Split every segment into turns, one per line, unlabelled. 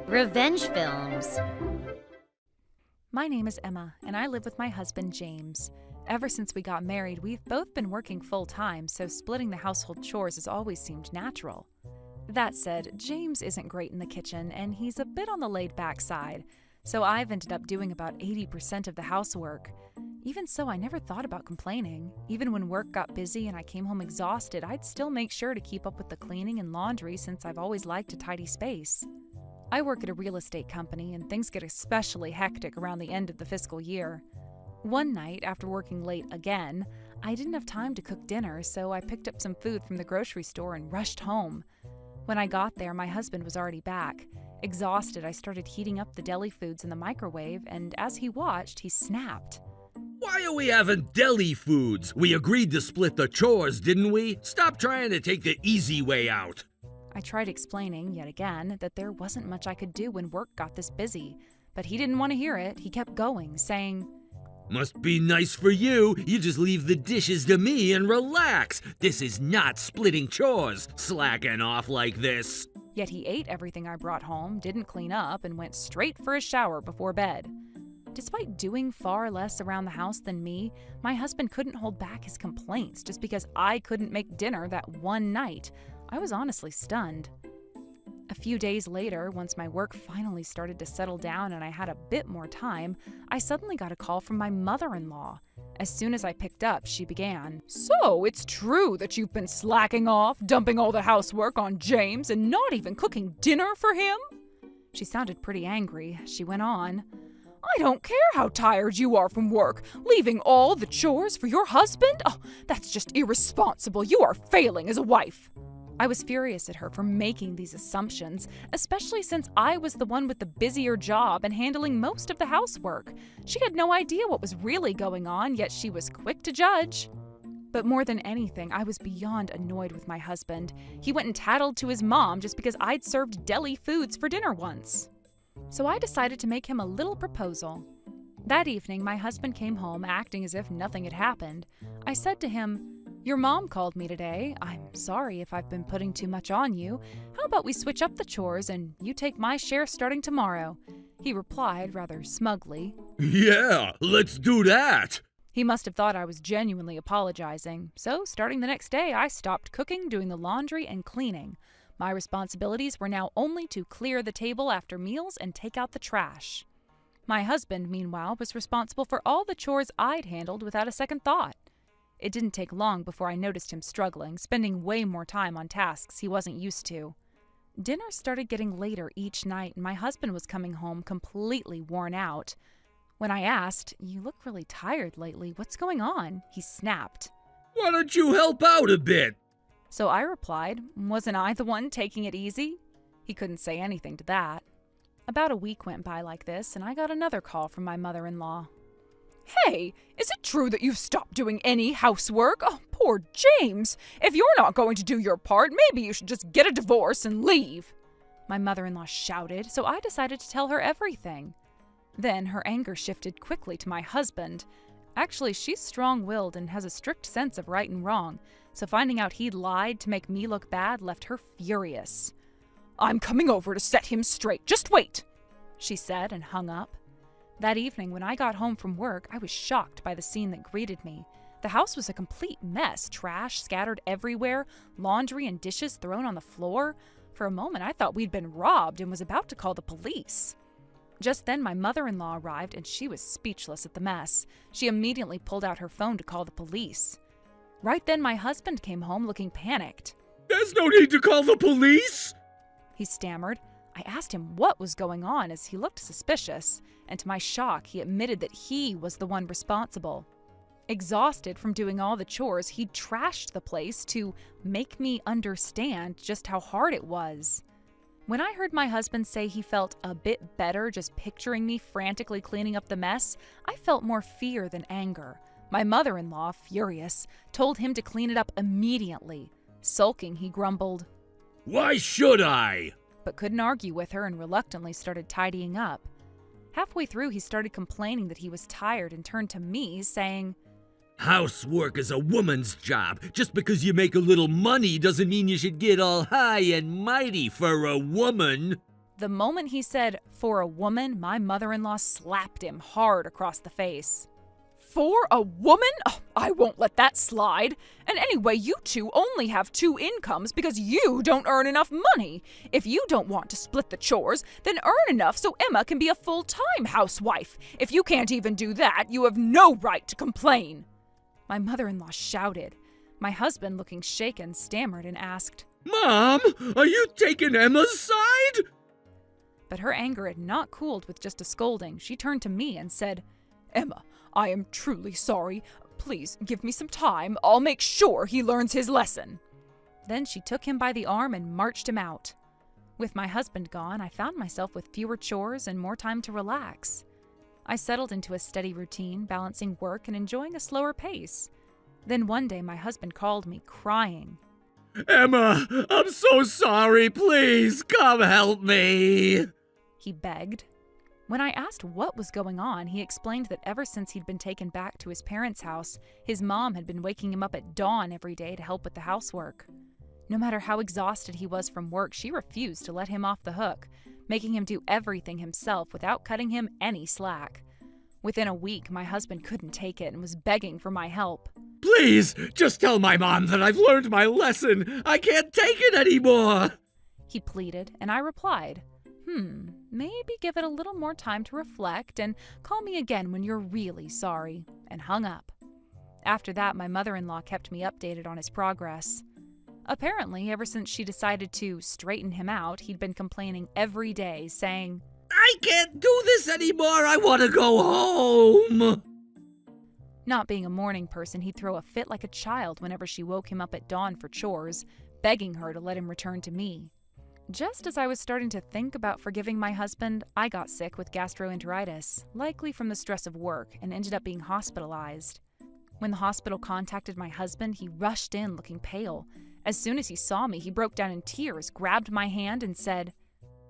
Revenge films.
My name is Emma, and I live with my husband, James. Ever since we got married, we've both been working full-time, so splitting the household chores has always seemed natural. That said, James isn't great in the kitchen, and he's a bit on the laid-back side, so I've ended up doing about 80% of the housework. Even so, I never thought about complaining. Even when work got busy and I came home exhausted, I'd still make sure to keep up with the cleaning and laundry since I've always liked a tidy space. I work at a real estate company, and things get especially hectic around the end of the fiscal year. One night, after working late again, I didn't have time to cook dinner, so I picked up some food from the grocery store and rushed home. When I got there, my husband was already back. Exhausted, I started heating up the deli foods in the microwave, and as he watched, he snapped.
Why are we having deli foods? We agreed to split the chores, didn't we? Stop trying to take the easy way out.
I tried explaining, yet again, that there wasn't much I could do when work got this busy. But he didn't want to hear it. He kept going, saying,
Must be nice for you. You just leave the dishes to me and relax. This is not splitting chores, slacking off like this.
Yet he ate everything I brought home, didn't clean up, and went straight for a shower before bed. Despite doing far less around the house than me, my husband couldn't hold back his complaints just because I couldn't make dinner that one night. I was honestly stunned. A few days later, once my work finally started to settle down and I had a bit more time, I suddenly got a call from my mother-in-law. As soon as I picked up, she began, "So, it's true that you've been slacking off, dumping all the housework on James, and not even cooking dinner for him?" She sounded pretty angry. She went on, "I don't care how tired you are from work, leaving all the chores for your husband? Oh, that's just irresponsible. You are failing as a wife." I was furious at her for making these assumptions, especially since I was the one with the busier job and handling most of the housework. She had no idea what was really going on, yet she was quick to judge. But more than anything, I was beyond annoyed with my husband. He went and tattled to his mom just because I'd served deli foods for dinner once. So I decided to make him a little proposal. That evening, my husband came home acting as if nothing had happened. I said to him, "Your mom called me today. I'm sorry if I've been putting too much on you. How about we switch up the chores and you take my share starting tomorrow?" He replied rather smugly,
Yeah, let's do that.
He must have thought I was genuinely apologizing. So, starting the next day, I stopped cooking, doing the laundry, and cleaning. My responsibilities were now only to clear the table after meals and take out the trash. My husband, meanwhile, was responsible for all the chores I'd handled without a second thought. It didn't take long before I noticed him struggling, spending way more time on tasks he wasn't used to. Dinner started getting later each night, and my husband was coming home completely worn out. When I asked, "You look really tired lately, what's going on?" he snapped.
Why don't you help out a bit?
So I replied, "Wasn't I the one taking it easy?" He couldn't say anything to that. About a week went by like this, and I got another call from my mother-in-law. "Hey, is it true that you've stopped doing any housework? Oh, poor James. If you're not going to do your part, maybe you should just get a divorce and leave." My mother-in-law shouted, so I decided to tell her everything. Then her anger shifted quickly to my husband. Actually, she's strong-willed and has a strict sense of right and wrong, so finding out he'd lied to make me look bad left her furious. "I'm coming over to set him straight. Just wait," she said and hung up. That evening, when I got home from work, I was shocked by the scene that greeted me. The house was a complete mess, trash scattered everywhere, laundry and dishes thrown on the floor. For a moment, I thought we'd been robbed and was about to call the police. Just then, my mother-in-law arrived, and she was speechless at the mess. She immediately pulled out her phone to call the police. Right then, my husband came home looking panicked.
There's no need to call the police,
he stammered. I asked him what was going on as he looked suspicious, and to my shock, he admitted that he was the one responsible. Exhausted from doing all the chores, he'd trashed the place to make me understand just how hard it was. When I heard my husband say he felt a bit better just picturing me frantically cleaning up the mess, I felt more fear than anger. My mother-in-law, furious, told him to clean it up immediately. Sulking, he grumbled,
Why should I?
But couldn't argue with her and reluctantly started tidying up. Halfway through, he started complaining that he was tired and turned to me, saying,
Housework is a woman's job. Just because you make a little money doesn't mean you should get all high and mighty for a woman.
The moment he said, "for a woman," my mother-in-law slapped him hard across the face. "For a woman? Oh, I won't let that slide. And anyway, you two only have two incomes because you don't earn enough money. If you don't want to split the chores, then earn enough so Emma can be a full-time housewife. If you can't even do that, you have no right to complain." My mother-in-law shouted. My husband, looking shaken, stammered and asked,
"Mom, are you taking Emma's side?"
But her anger had not cooled with just a scolding. She turned to me and said, "Emma, I am truly sorry. Please give me some time. I'll make sure he learns his lesson." Then she took him by the arm and marched him out. With my husband gone, I found myself with fewer chores and more time to relax. I settled into a steady routine, balancing work and enjoying a slower pace. Then one day my husband called me, crying.
"Emma, I'm so sorry. Please, come help me,"
he begged. When I asked what was going on, he explained that ever since he'd been taken back to his parents' house, his mom had been waking him up at dawn every day to help with the housework. No matter how exhausted he was from work, she refused to let him off the hook, making him do everything himself without cutting him any slack. Within a week, my husband couldn't take it and was begging for my help.
"Please, just tell my mom that I've learned my lesson. I can't take it anymore,"
he pleaded, and I replied, maybe give it a little more time to reflect and call me again when you're really sorry," and hung up. After that, my mother-in-law kept me updated on his progress. Apparently, ever since she decided to straighten him out, he'd been complaining every day, saying,
"I can't do this anymore. I want to go home."
Not being a morning person, he'd throw a fit like a child whenever she woke him up at dawn for chores, begging her to let him return to me. Just as I was starting to think about forgiving my husband, I got sick with gastroenteritis, likely from the stress of work, and ended up being hospitalized. When the hospital contacted my husband, he rushed in looking pale. As soon as he saw me, he broke down in tears, grabbed my hand, and said,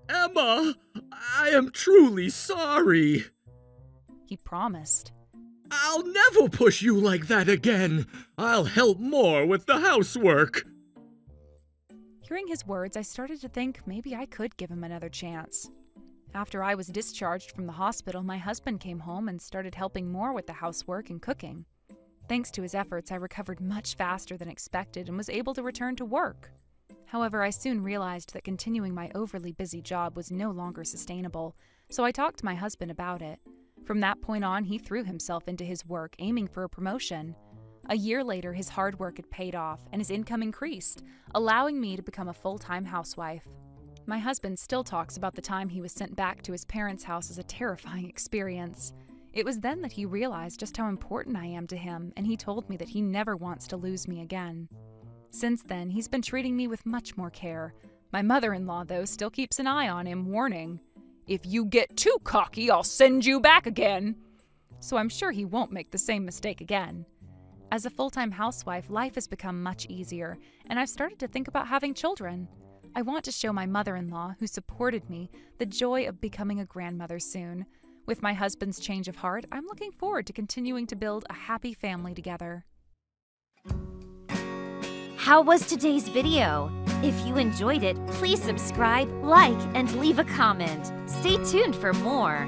"Emma, I am truly sorry."
He promised.
"I'll never push you like that again. I'll help more with the housework."
Hearing his words, I started to think maybe I could give him another chance. After I was discharged from the hospital, my husband came home and started helping more with the housework and cooking. Thanks to his efforts, I recovered much faster than expected and was able to return to work. However, I soon realized that continuing my overly busy job was no longer sustainable, so I talked to my husband about it. From that point on, he threw himself into his work, aiming for a promotion. A year later, his hard work had paid off, and his income increased, allowing me to become a full-time housewife. My husband still talks about the time he was sent back to his parents' house as a terrifying experience. It was then that he realized just how important I am to him, and he told me that he never wants to lose me again. Since then, he's been treating me with much more care. My mother-in-law, though, still keeps an eye on him, warning, "If you get too cocky, I'll send you back again." So I'm sure he won't make the same mistake again. As a full-time housewife, life has become much easier, and I've started to think about having children. I want to show my mother-in-law, who supported me, the joy of becoming a grandmother soon. With my husband's change of heart, I'm looking forward to continuing to build a happy family together.
How was today's video? If you enjoyed it, please subscribe, like, and leave a comment. Stay tuned for more.